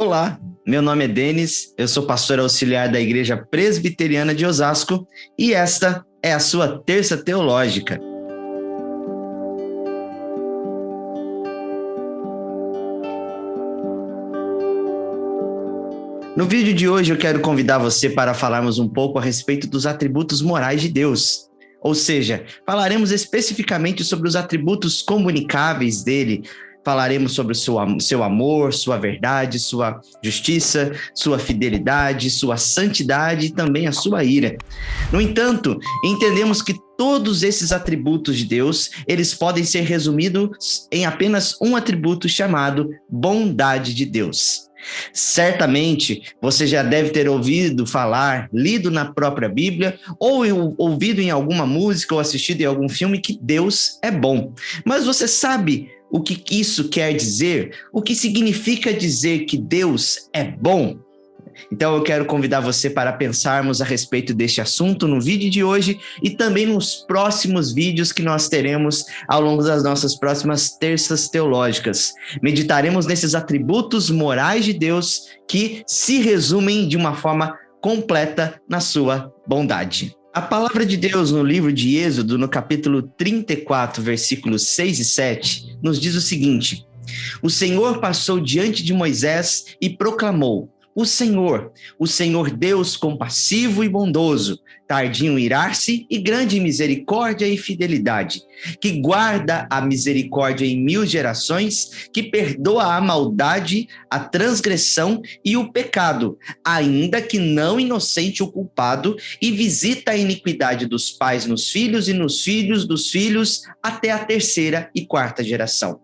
Olá, meu nome é Denis, eu sou pastor auxiliar da Igreja Presbiteriana de Osasco e esta é a sua Terça Teológica. No vídeo de hoje eu quero convidar você para falarmos um pouco a respeito dos atributos morais de Deus. Ou seja, falaremos especificamente sobre os atributos comunicáveis dele. Falaremos sobre o seu amor, sua verdade, sua justiça, sua fidelidade, sua santidade e também a sua ira. No entanto, entendemos que todos esses atributos de Deus, eles podem ser resumidos em apenas um atributo chamado bondade de Deus. Certamente você já deve ter ouvido falar, lido na própria Bíblia, ou ouvido em alguma música ou assistido em algum filme que Deus é bom. Mas você sabe o que isso quer dizer? O que significa dizer que Deus é bom? Então eu quero convidar você para pensarmos a respeito deste assunto no vídeo de hoje e também nos próximos vídeos que nós teremos ao longo das nossas próximas terças teológicas. Meditaremos nesses atributos morais de Deus que se resumem de uma forma completa na sua bondade. A palavra de Deus no livro de Êxodo, no capítulo 34, versículos 6 e 7, nos diz o seguinte: O Senhor passou diante de Moisés e proclamou: o Senhor Deus compassivo e bondoso, tardio em irar-se e grande em misericórdia e fidelidade, que guarda a misericórdia em 1000 gerações, que perdoa a maldade, a transgressão e o pecado, ainda que não inocente o culpado, e visita a iniquidade dos pais nos filhos e nos filhos dos filhos até a 3ª e 4ª geração.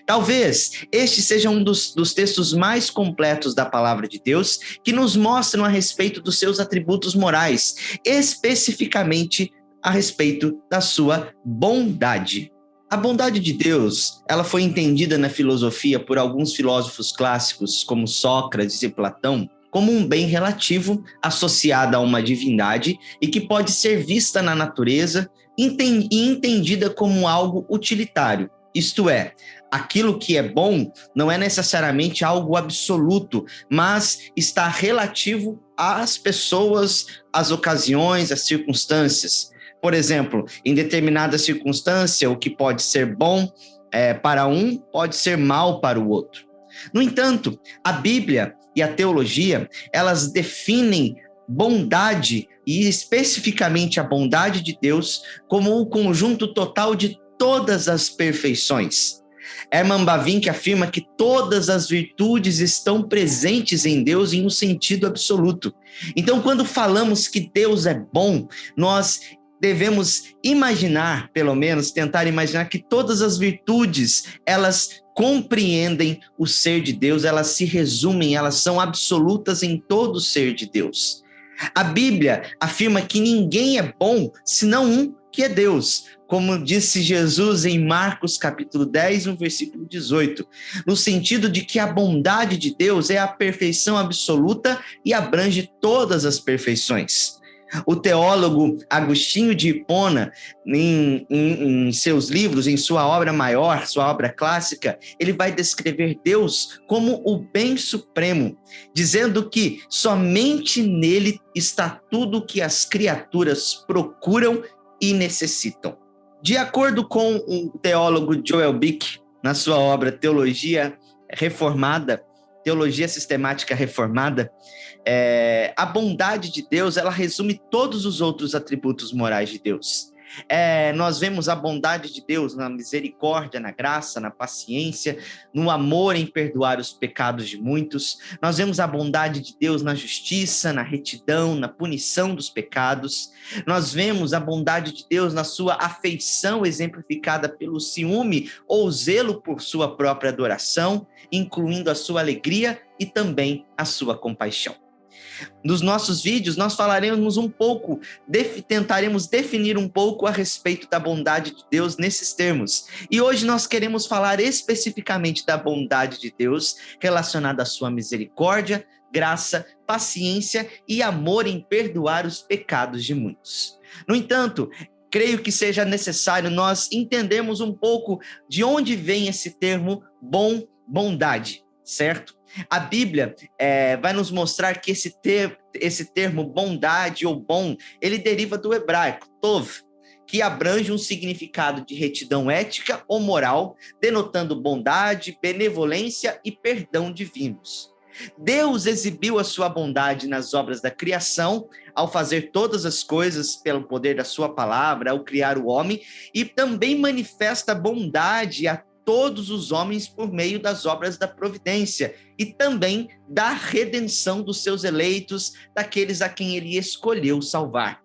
Talvez este seja um dos textos mais completos da palavra de Deus que nos mostram a respeito dos seus atributos morais, especificamente a respeito da sua bondade. A bondade de Deus, ela foi entendida na filosofia por alguns filósofos clássicos, como Sócrates e Platão, como um bem relativo associado a uma divindade e que pode ser vista na natureza e entendida como algo utilitário. Isto é, aquilo que é bom não é necessariamente algo absoluto, mas está relativo às pessoas, às ocasiões, às circunstâncias. Por exemplo, em determinada circunstância, o que pode ser bom para um pode ser mal para o outro. No entanto, a Bíblia e a teologia, elas definem bondade, e especificamente a bondade de Deus, como o conjunto total de todas as perfeições. Herman Bavinck afirma que todas as virtudes estão presentes em Deus em um sentido absoluto. Então, quando falamos que Deus é bom, nós devemos imaginar, pelo menos tentar imaginar, que todas as virtudes, elas compreendem o ser de Deus, elas se resumem, elas são absolutas em todo o ser de Deus. A Bíblia afirma que ninguém é bom senão um, que é Deus, como disse Jesus em Marcos capítulo 10, no versículo 18, no sentido de que a bondade de Deus é a perfeição absoluta e abrange todas as perfeições. O teólogo Agostinho de Hipona, em seus livros, em sua obra maior, sua obra clássica, ele vai descrever Deus como o bem supremo, dizendo que somente nele está tudo o que as criaturas procuram e necessitam. De acordo com o teólogo Joel Bick, na sua obra Teologia Reformada, Teologia Sistemática Reformada, a bondade de Deus, ela resume todos os outros atributos morais de Deus. Nós vemos a bondade de Deus na misericórdia, na graça, na paciência, no amor em perdoar os pecados de muitos. Nós vemos a bondade de Deus na justiça, na retidão, na punição dos pecados. Nós vemos a bondade de Deus na sua afeição exemplificada pelo ciúme ou zelo por sua própria adoração, incluindo a sua alegria e também a sua compaixão. Nos nossos vídeos, nós falaremos um pouco, tentaremos definir um pouco a respeito da bondade de Deus nesses termos. E hoje nós queremos falar especificamente da bondade de Deus relacionada à sua misericórdia, graça, paciência e amor em perdoar os pecados de muitos. No entanto, creio que seja necessário nós entendermos um pouco de onde vem esse termo bondade, certo? A Bíblia vai nos mostrar que esse termo bondade ou bom, ele deriva do hebraico, tov, que abrange um significado de retidão ética ou moral, denotando bondade, benevolência e perdão divinos. Deus exibiu a sua bondade nas obras da criação, ao fazer todas as coisas pelo poder da sua palavra, ao criar o homem, e também manifesta bondade a todos os homens por meio das obras da providência e também da redenção dos seus eleitos, daqueles a quem ele escolheu salvar.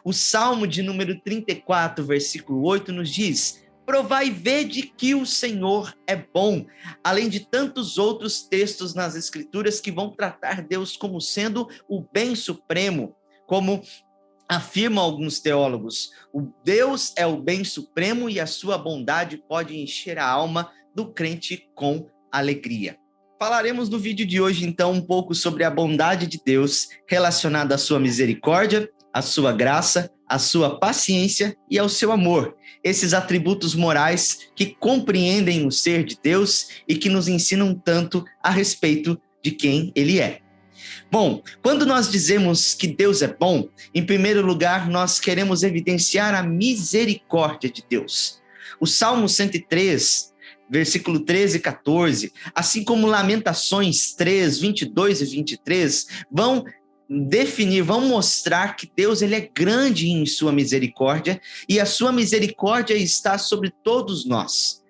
O Salmo de número 34, versículo 8, nos diz: provai e vede que o Senhor é bom, além de tantos outros textos nas Escrituras que vão tratar Deus como sendo o bem supremo, como afirmam alguns teólogos. O Deus é o bem supremo e a sua bondade pode encher a alma do crente com alegria. Falaremos no vídeo de hoje, então, um pouco sobre a bondade de Deus relacionada à sua misericórdia, à sua graça, à sua paciência e ao seu amor. Esses atributos morais que compreendem o ser de Deus e que nos ensinam tanto a respeito de quem Ele é. Bom, quando nós dizemos que Deus é bom, em primeiro lugar, nós queremos evidenciar a misericórdia de Deus. O Salmo 103, versículo 13 e 14, assim como Lamentações 3, 22 e 23, vão mostrar que Deus ele é grande em sua misericórdia e a sua misericórdia está sobre todos nós.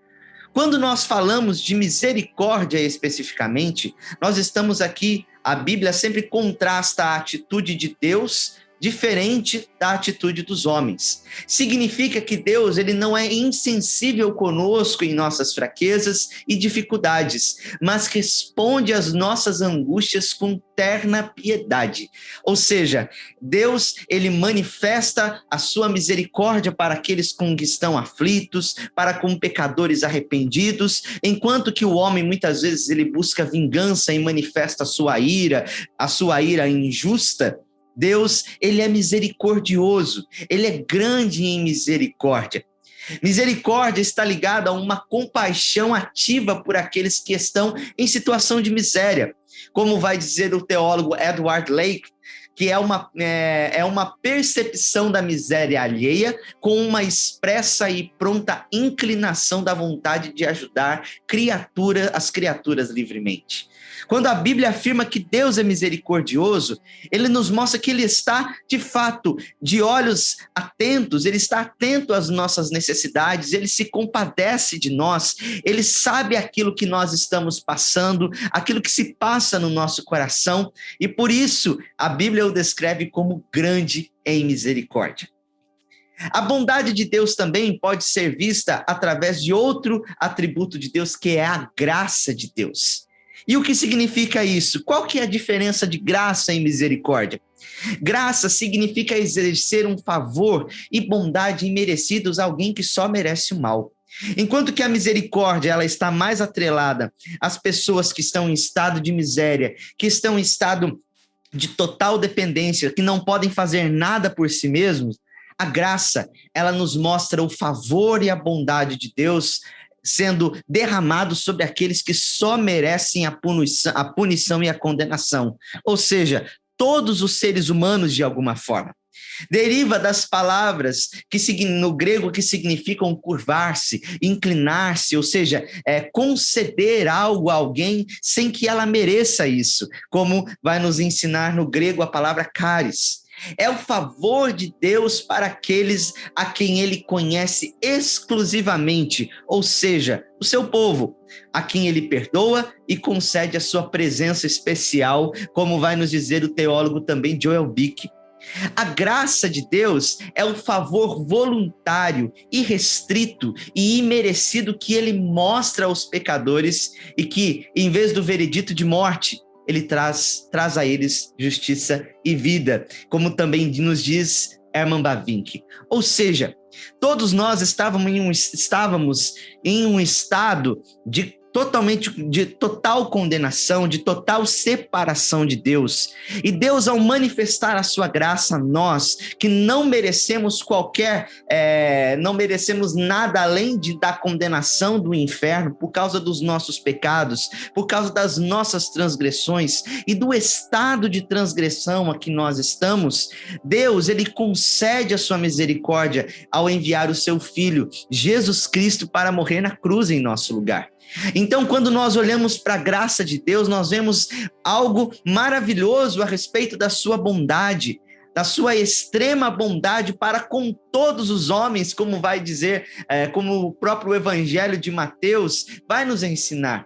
Quando nós falamos de misericórdia especificamente, nós estamos aqui, a Bíblia sempre contrasta a atitude de Deus diferente da atitude dos homens. Significa que Deus ele não é insensível conosco em nossas fraquezas e dificuldades, mas responde às nossas angústias com terna piedade. Ou seja, Deus ele manifesta a sua misericórdia para aqueles com que estão aflitos, para com pecadores arrependidos, enquanto que o homem muitas vezes ele busca vingança e manifesta a sua ira injusta. Deus, ele é misericordioso, ele é grande em misericórdia. Misericórdia está ligada a uma compaixão ativa por aqueles que estão em situação de miséria. Como vai dizer o teólogo Edward Lake, que é uma percepção da miséria alheia com uma expressa e pronta inclinação da vontade de ajudar as criaturas livremente. Quando a Bíblia afirma que Deus é misericordioso, ele nos mostra que ele está, de fato, de olhos atentos, ele está atento às nossas necessidades, ele se compadece de nós, ele sabe aquilo que nós estamos passando, aquilo que se passa no nosso coração, e por isso a Bíblia o descreve como grande em misericórdia. A bondade de Deus também pode ser vista através de outro atributo de Deus, que é a graça de Deus. E o que significa isso? Qual que é a diferença de graça e misericórdia? Graça significa exercer um favor e bondade imerecidos a alguém que só merece o mal. Enquanto que a misericórdia ela está mais atrelada às pessoas que estão em estado de miséria, que estão em estado de total dependência, que não podem fazer nada por si mesmos, a graça ela nos mostra o favor e a bondade de Deus sendo derramado sobre aqueles que só merecem a punição e a condenação. Ou seja, todos os seres humanos de alguma forma. Deriva das palavras no grego que significam curvar-se, inclinar-se, ou seja, conceder algo a alguém sem que ela mereça isso, como vai nos ensinar no grego a palavra charis. É o favor de Deus para aqueles a quem ele conhece exclusivamente, ou seja, o seu povo, a quem ele perdoa e concede a sua presença especial, como vai nos dizer o teólogo também Joel Bick. A graça de Deus é o favor voluntário, irrestrito e imerecido que ele mostra aos pecadores e que, em vez do veredito de morte, ele traz a eles justiça e vida, como também nos diz Herman Bavinck. Ou seja, todos nós estávamos em um estado de totalmente de total condenação, de total separação de Deus. E Deus, ao manifestar a sua graça a nós, que não merecemos não merecemos nada além da condenação do inferno por causa dos nossos pecados, por causa das nossas transgressões e do estado de transgressão a que nós estamos, Deus, ele concede a sua misericórdia ao enviar o seu Filho, Jesus Cristo, para morrer na cruz em nosso lugar. Então, quando nós olhamos para a graça de Deus, nós vemos algo maravilhoso a respeito da sua bondade, da sua extrema bondade para com todos os homens, como vai dizer, como o próprio Evangelho de Mateus vai nos ensinar.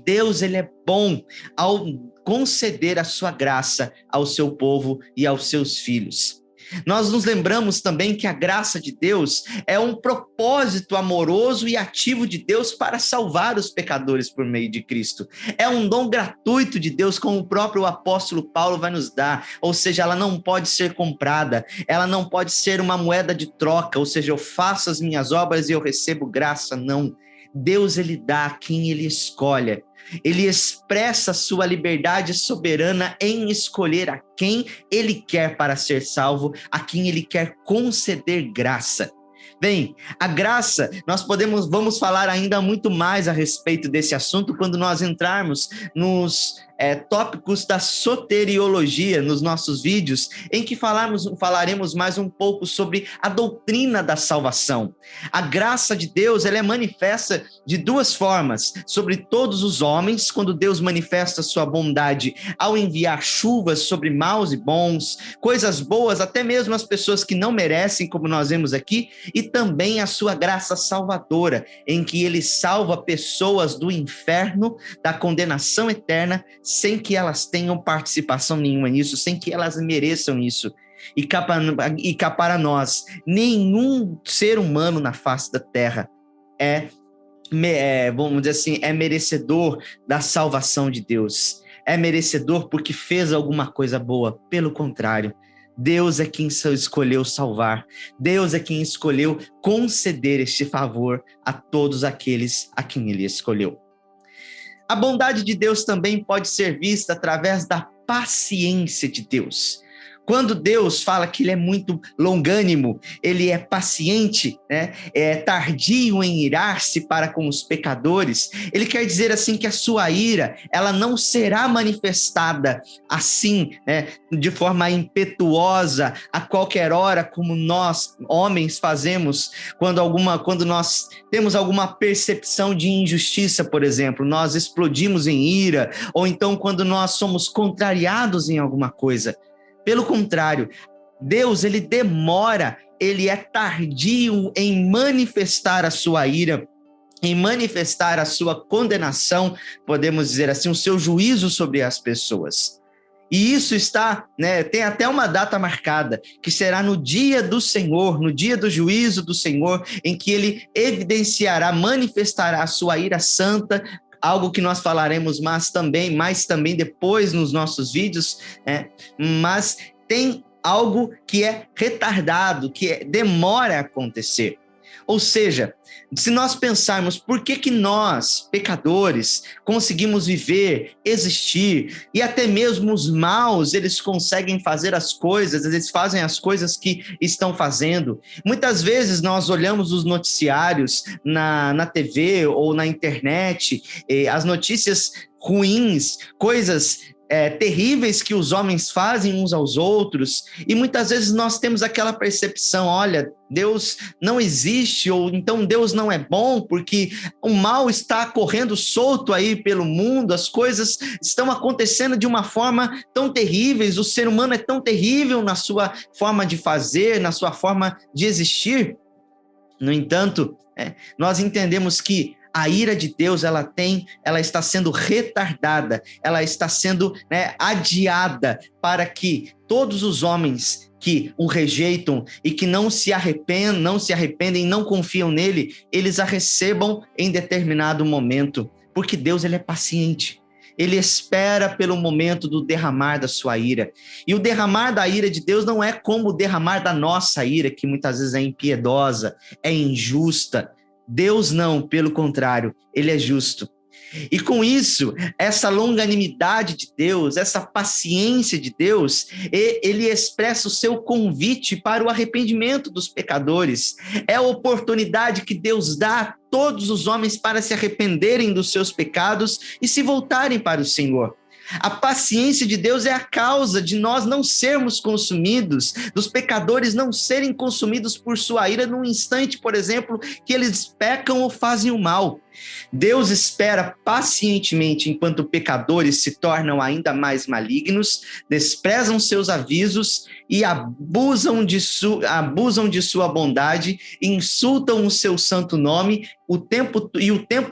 Deus, ele é bom ao conceder a sua graça ao seu povo e aos seus filhos. Nós nos lembramos também que a graça de Deus é um propósito amoroso e ativo de Deus para salvar os pecadores por meio de Cristo. É um dom gratuito de Deus, como o próprio apóstolo Paulo vai nos dar, ou seja, ela não pode ser comprada, ela não pode ser uma moeda de troca, ou seja, eu faço as minhas obras e eu recebo graça, não. Deus, ele dá a quem ele escolhe. Ele expressa a sua liberdade soberana em escolher a quem ele quer para ser salvo, a quem ele quer conceder graça. Bem, a graça, vamos falar ainda muito mais a respeito desse assunto quando nós entrarmos nos tópicos da soteriologia nos nossos vídeos, em que falaremos mais um pouco sobre a doutrina da salvação. A graça de Deus, ela é manifesta de duas formas, sobre todos os homens, quando Deus manifesta sua bondade ao enviar chuvas sobre maus e bons, coisas boas, até mesmo as pessoas que não merecem, como nós vemos aqui, e também a sua graça salvadora, em que ele salva pessoas do inferno, da condenação eterna, sem que elas tenham participação nenhuma nisso, sem que elas mereçam isso. E cá para nós, nenhum ser humano na face da terra vamos dizer assim, é merecedor da salvação de Deus. É merecedor porque fez alguma coisa boa. Pelo contrário, Deus é quem escolheu salvar. Deus é quem escolheu conceder este favor a todos aqueles a quem ele escolheu. A bondade de Deus também pode ser vista através da paciência de Deus. Quando Deus fala que ele é muito longânimo, ele é paciente, é tardio em irar-se para com os pecadores, ele quer dizer assim que a sua ira, ela não será manifestada assim, de forma impetuosa, a qualquer hora, como nós, homens, fazemos, quando nós temos alguma percepção de injustiça, por exemplo, nós explodimos em ira, ou então quando nós somos contrariados em alguma coisa. Pelo contrário, Deus, ele demora, ele é tardio em manifestar a sua ira, em manifestar a sua condenação, podemos dizer assim, o seu juízo sobre as pessoas. E isso tem até uma data marcada, que será no dia do Senhor, no dia do juízo do Senhor, em que ele evidenciará, manifestará a sua ira santa, algo que nós falaremos mais também depois nos nossos vídeos, mas tem algo que é retardado, que demora a acontecer. Ou seja, se nós pensarmos por que nós, pecadores, conseguimos viver, existir, e até mesmo os maus, eles conseguem fazer as coisas, eles fazem as coisas que estão fazendo. Muitas vezes nós olhamos os noticiários na TV ou na internet, as notícias ruins, coisas terríveis que os homens fazem uns aos outros, e muitas vezes nós temos aquela percepção, olha, Deus não existe, ou então Deus não é bom, porque o mal está correndo solto aí pelo mundo, as coisas estão acontecendo de uma forma tão terríveis, o ser humano é tão terrível na sua forma de fazer, na sua forma de existir. No entanto, nós entendemos que a ira de Deus, ela está sendo retardada, ela está sendo adiada para que todos os homens que o rejeitam e que não se arrependem, não confiam nele, eles a recebam em determinado momento, porque Deus, ele é paciente. Ele espera pelo momento do derramar da sua ira. E o derramar da ira de Deus não é como o derramar da nossa ira, que muitas vezes é impiedosa, é injusta. Deus não, pelo contrário, ele é justo. E com isso, essa longanimidade de Deus, essa paciência de Deus, ele expressa o seu convite para o arrependimento dos pecadores. É a oportunidade que Deus dá a todos os homens para se arrependerem dos seus pecados e se voltarem para o Senhor. A paciência de Deus é a causa de nós não sermos consumidos, dos pecadores não serem consumidos por sua ira num instante, por exemplo, que eles pecam ou fazem o mal. Deus espera pacientemente enquanto pecadores se tornam ainda mais malignos, desprezam seus avisos e abusam de sua bondade, insultam o seu santo nome o tempo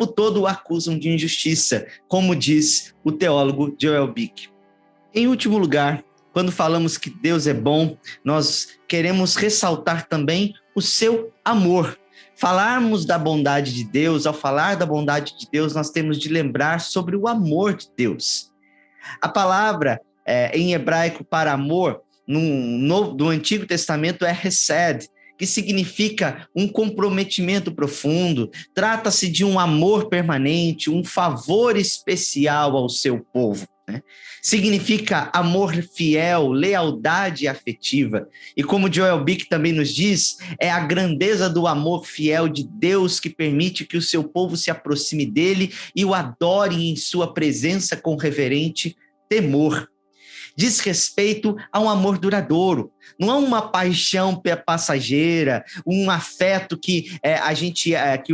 todo o acusam de injustiça, como diz o teólogo Joel Bick. Em último lugar, quando falamos que Deus é bom, nós queremos ressaltar também o seu amor. Falarmos da bondade de Deus, ao falar da bondade de Deus, nós temos de lembrar sobre o amor de Deus. A palavra em hebraico para amor, do Antigo Testamento, é hesed, que significa um comprometimento profundo. Trata-se de um amor permanente, um favor especial ao seu povo. Significa amor fiel, lealdade afetiva. E como Joel Bick também nos diz, é a grandeza do amor fiel de Deus que permite que o seu povo se aproxime dele e o adore em sua presença com reverente temor. Diz respeito a um amor duradouro, não é uma paixão passageira, um afeto que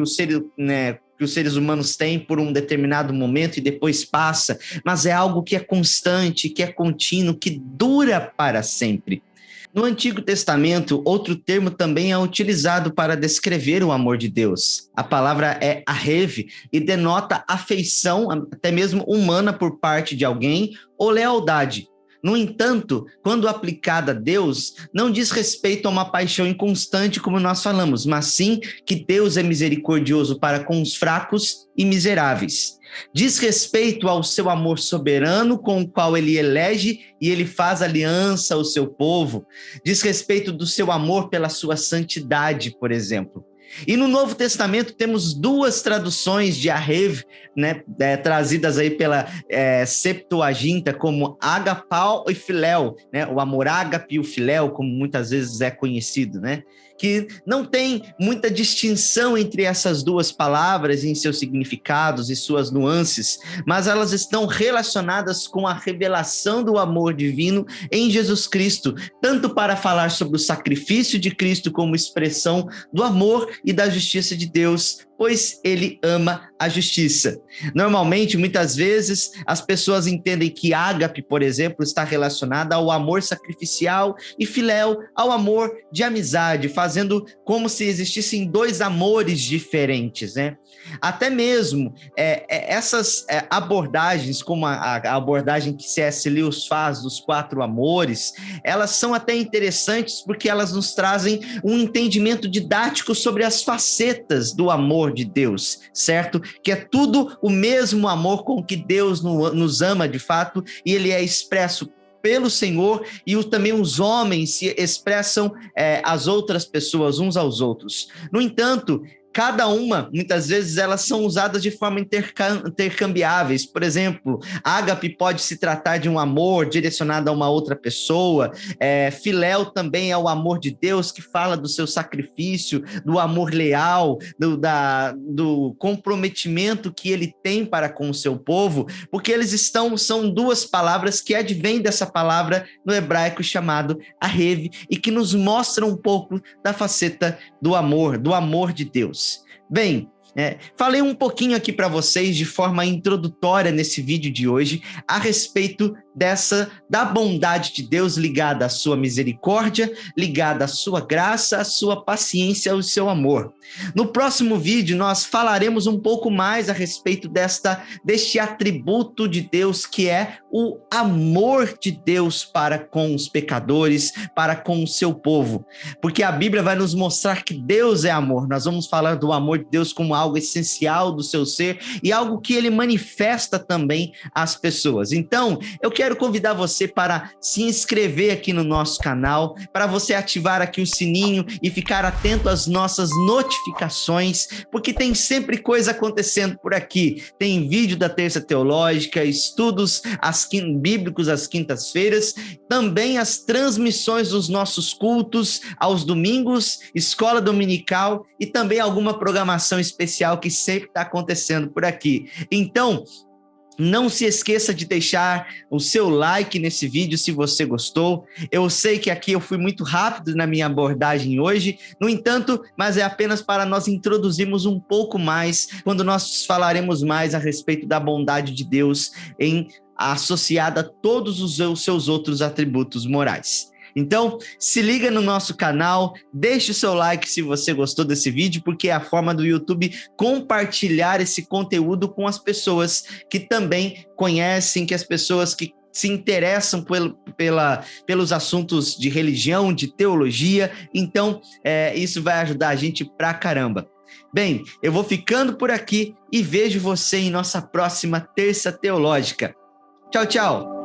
os seres humanos têm por um determinado momento e depois passa, mas é algo que é constante, que é contínuo, que dura para sempre. No Antigo Testamento, outro termo também é utilizado para descrever o amor de Deus. A palavra é ahev e denota afeição, até mesmo humana, por parte de alguém, ou lealdade. No entanto, quando aplicada a Deus, não diz respeito a uma paixão inconstante, como nós falamos, mas sim que Deus é misericordioso para com os fracos e miseráveis. Diz respeito ao seu amor soberano, com o qual ele elege e ele faz aliança ao seu povo. Diz respeito do seu amor pela sua santidade, por exemplo. E no Novo Testamento temos duas traduções de ahev, trazidas aí pela Septuaginta como agapau e filéu, o amor ágape e o filéu, como muitas vezes é conhecido, que não tem muita distinção entre essas duas palavras em seus significados e suas nuances, mas elas estão relacionadas com a revelação do amor divino em Jesus Cristo, tanto para falar sobre o sacrifício de Cristo como expressão do amor e da justiça de Deus, pois ele ama a justiça. Normalmente, muitas vezes, as pessoas entendem que ágape, por exemplo, está relacionada ao amor sacrificial e filéu ao amor de amizade, fazendo como se existissem dois amores diferentes, Até mesmo essas abordagens, como a abordagem que C.S. Lewis faz dos 4 amores, elas são até interessantes porque elas nos trazem um entendimento didático sobre as facetas do amor de Deus, certo? Que é tudo o mesmo amor com que Deus nos ama de fato, e ele é expresso pelo Senhor, e também os homens se expressam às outras pessoas, uns aos outros. No entanto, cada uma, muitas vezes, elas são usadas de forma intercambiáveis. Por exemplo, ágape pode se tratar de um amor direcionado a uma outra pessoa. Filéu também é o amor de Deus, que fala do seu sacrifício, do amor leal, do comprometimento que ele tem para com o seu povo, porque são duas palavras que advêm dessa palavra no hebraico chamado ahev, e que nos mostram um pouco da faceta do amor de Deus. Bem, falei um pouquinho aqui para vocês de forma introdutória nesse vídeo de hoje a respeito da bondade de Deus ligada à sua misericórdia, ligada à sua graça, à sua paciência, ao seu amor. No próximo vídeo, nós falaremos um pouco mais a respeito deste atributo de Deus, que é o amor de Deus para com os pecadores, para com o seu povo. Porque a Bíblia vai nos mostrar que Deus é amor. Nós vamos falar do amor de Deus como algo essencial do seu ser e algo que ele manifesta também às pessoas. Então, eu quero quero convidar você para se inscrever aqui no nosso canal, para você ativar aqui o sininho e ficar atento às nossas notificações, porque tem sempre coisa acontecendo por aqui. Tem vídeo da Terça Teológica, estudos bíblicos às quintas-feiras, também as transmissões dos nossos cultos aos domingos, escola dominical e também alguma programação especial que sempre está acontecendo por aqui. Então, não se esqueça de deixar o seu like nesse vídeo se você gostou. Eu sei que aqui eu fui muito rápido na minha abordagem hoje, no entanto, mas é apenas para nós introduzirmos um pouco mais, quando nós falaremos mais a respeito da bondade de Deus associada a todos os seus outros atributos morais. Então, se liga no nosso canal, deixe o seu like se você gostou desse vídeo, porque é a forma do YouTube compartilhar esse conteúdo com as pessoas que também conhecem, que as pessoas que se interessam pelos assuntos de religião, de teologia. Então, isso vai ajudar a gente pra caramba. Bem, eu vou ficando por aqui e vejo você em nossa próxima Terça Teológica. Tchau, tchau!